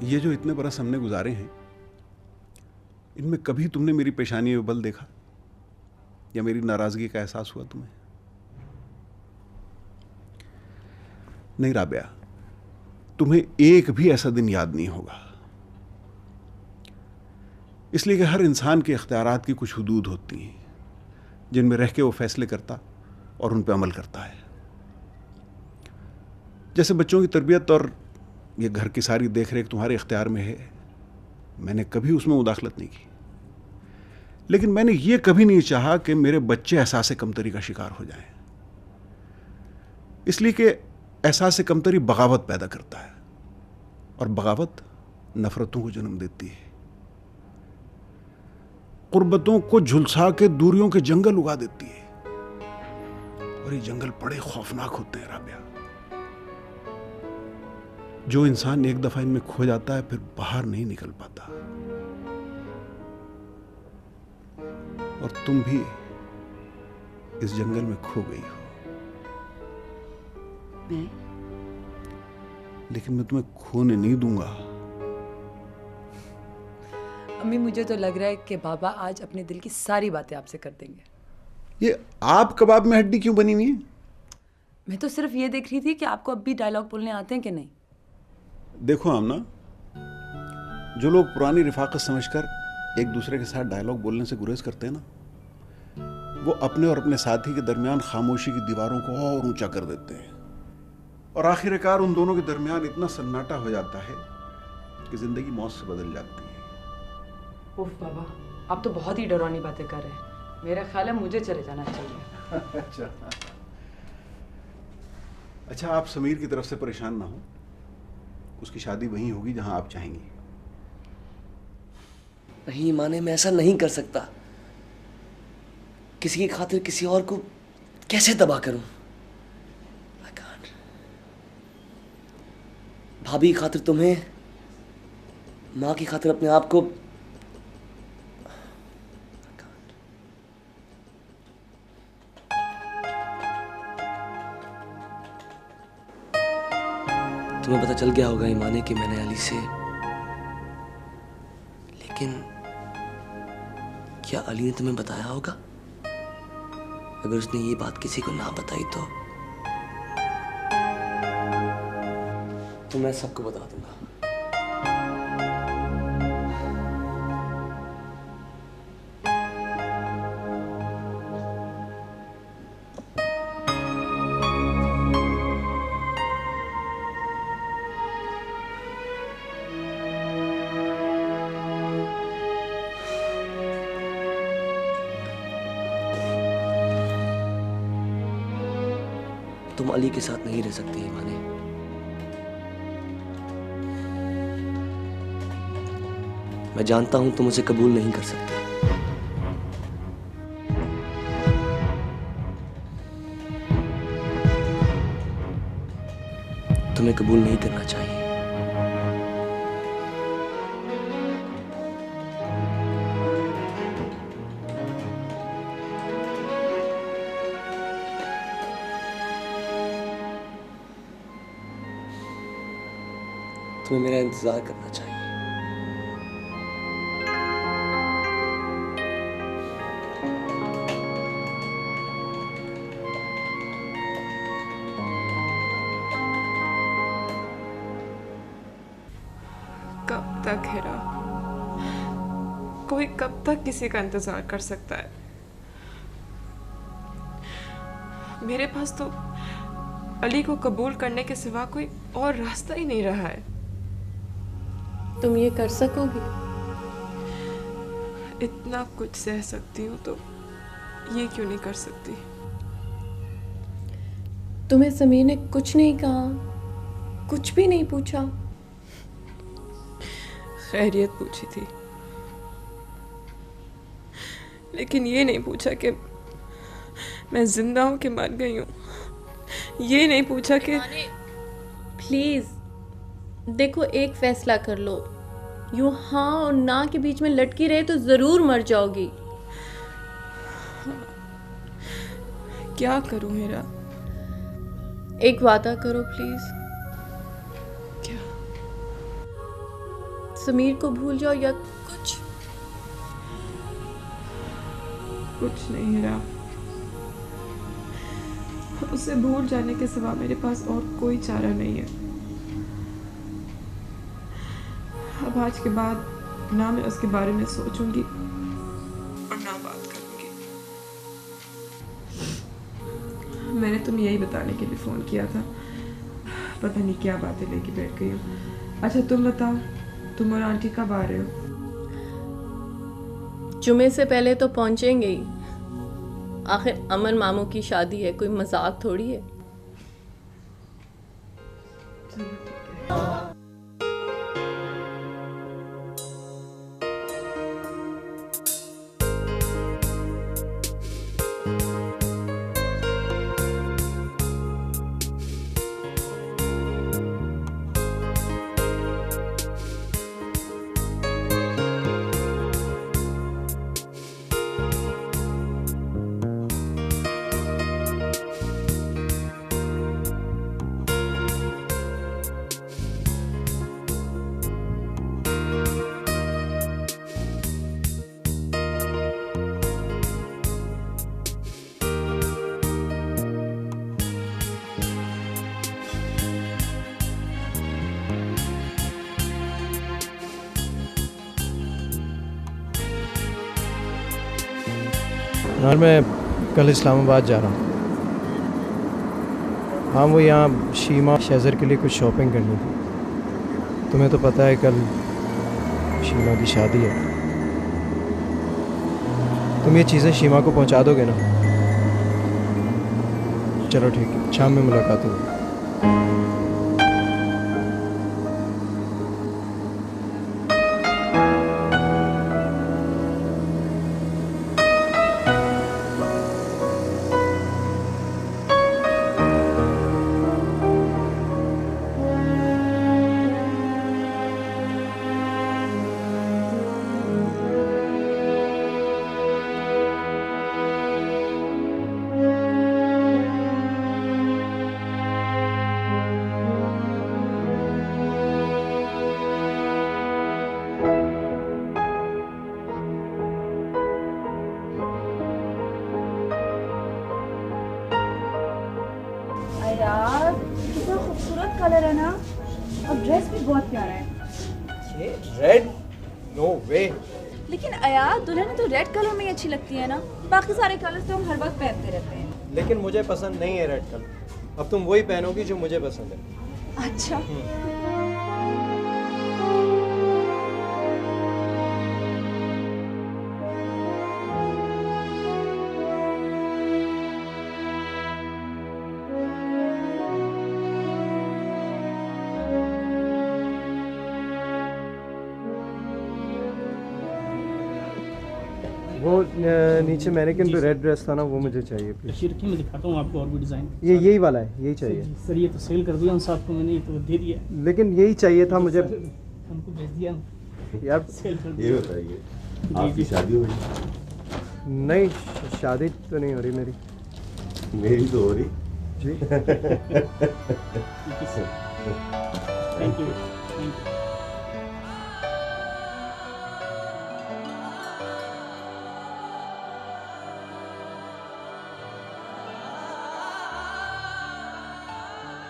ये जो इतने बरस हमने गुजारे हैं, इनमें कभी तुमने मेरी पेशानी में बल देखा या मेरी नाराजगी का एहसास हुआ तुम्हें? नहीं राबिया, तुम्हें एक भी ऐसा दिन याद नहीं होगा, इसलिए कि हर इंसान के इख्तियारात की कुछ हुदूद होती हैं जिनमें रह के वो फैसले करता और उन पर अमल करता है। जैसे बच्चों की तरबियत और ये घर की सारी देख रेख तुम्हारे इख्तियार में है, मैंने कभी उसमें मुदाखलत नहीं की, लेकिन मैंने ये कभी नहीं चाहा कि मेरे बच्चे एहसास कमतरी का शिकार हो जाएं, इसलिए कि एहसास कमतरी बगावत पैदा करता है और बगावत नफरतों को जन्म देती है, कुर्बतों को झुलसा के दूरियों के जंगल उगा देती है, और ये जंगल बड़े खौफनाक होते हैं राबिया। जो इंसान एक दफा इनमें खो जाता है फिर बाहर नहीं निकल पाता, और तुम भी इस जंगल में खो गई हो। मैं? लेकिन मैं तुम्हें खोने नहीं दूंगा। अम्मी, मुझे तो लग रहा है कि बाबा आज अपने दिल की सारी बातें आपसे कर देंगे। ये आप कबाब में हड्डी क्यों बनी हुई है? मैं तो सिर्फ ये देख रही थी कि आपको अब भी डायलॉग बोलने आते हैं कि नहीं। देखो आमना, जो लोग पुरानी रिफाकत समझकर एक दूसरे के साथ डायलॉग बोलने से गुरेज करते हैं ना, वो अपने और अपने साथी के दरमियान खामोशी की दीवारों को और ऊंचा कर देते हैं, और आखिरकार उन दोनों के दरमियान इतना सन्नाटा हो जाता है कि जिंदगी मौत से बदल जाती है। उफ बाबा, आप तो बहुत ही डरावनी बातें कर रहे हैं। मेरा ख्याल है मुझे चले जाना चाहिए। अच्छा, आप समीर की तरफ से परेशान ना हो, उसकी शादी वहीं होगी जहां आप चाहेंगी। नहीं माने, मैं ऐसा नहीं कर सकता। किसी की खातिर किसी और को कैसे तबाह करूं? I can't. भाभी की खातिर तुम्हें, माँ की खातिर अपने आप को, तुम्हें पता चल गया होगा ईमाने कि मैंने अली से, लेकिन क्या अली ने तुम्हें बताया होगा? अगर उसने ये बात किसी को ना बताई तो मैं सबको बता दूंगा। तुम अली के साथ नहीं रह सकती ईमाने। मैं जानता हूं तुम उसे कबूल नहीं कर सकते। तुम्हें कबूल नहीं करना चाहिए। तुम्हें मेरा इंतजार करना चाहिए। कब तक हेरा? कोई कब तक किसी का इंतजार कर सकता है? मेरे पास तो अली को कबूल करने के सिवा कोई और रास्ता ही नहीं रहा है। तुम ये कर सकोगी? इतना कुछ सह सकती हूँ तो ये क्यों नहीं कर सकती? तुम्हें समीर ने कुछ नहीं कहा, कुछ भी नहीं पूछा? खैरियत पूछी थी, लेकिन ये नहीं पूछा कि मैं जिंदा हूं कि मर गई हूं। ये नहीं पूछा कि प्लीज देखो, एक फैसला कर लो। यूं हाँ और ना के बीच में लटकी रहे तो जरूर मर जाओगी। क्या करूं हेरा? एक वादा करो प्लीज। क्या? समीर को भूल जाओ या कुछ नहीं हीरा, उसे भूल जाने के सिवा मेरे पास और कोई चारा नहीं है। अब आज के बाद ना मैं उसके बारे में सोचूंगी और ना बात करूंगी। मैंने तुम्हें यही बताने के लिए फोन किया था, पता नहीं क्या बातें लेके बैठ गई हो। अच्छा तुम बताओ, तुम और आंटी कब आ रहे हो? जुमे से पहले तो पहुंचेंगे ही। आखिर अमन मामू की शादी है, कोई मजाक थोड़ी है। यार मैं कल इस्लामाबाद जा रहा हूँ। हाँ वो यहाँ शीमा शेज़र के लिए कुछ शॉपिंग करनी थी। तुम्हें तो पता है कल शीमा की शादी है। तुम ये चीज़ें शीमा को पहुँचा दोगे ना? चलो ठीक है, शाम में मुलाकात होगी। यार कितना खूबसूरत कलर है ना, और ड्रेस भी बहुत प्यारा है। ये रेड? नो वे। लेकिन यार दुल्हन तो रेड कलर में ही अच्छी लगती है ना, बाकी सारे कलर्स तो हम हर वक्त पहनते रहते हैं। लेकिन मुझे पसंद नहीं है रेड कलर। अब तुम वही पहनोगी जो मुझे पसंद है। अच्छा वो नीचे मैनेकिन पे रेड ड्रेस था ना, वो मुझे चाहिए प्लीज। तशरीफ रखिए, मैं दिखाता हूँ आपको और भी डिज़ाइन। ये यही वाला है, यही चाहिए सर ये तो सेल कर दिया उन साहब को मैंने, ये तो दे दिया। लेकिन यही चाहिए था मुझे उनको भेज दिया यार। सेल कर दिया। ये बताइए आपकी शादी हो रही? नहीं, शादी तो नहीं हो रही मेरी। मेरी तो हो रही जी। Thank you.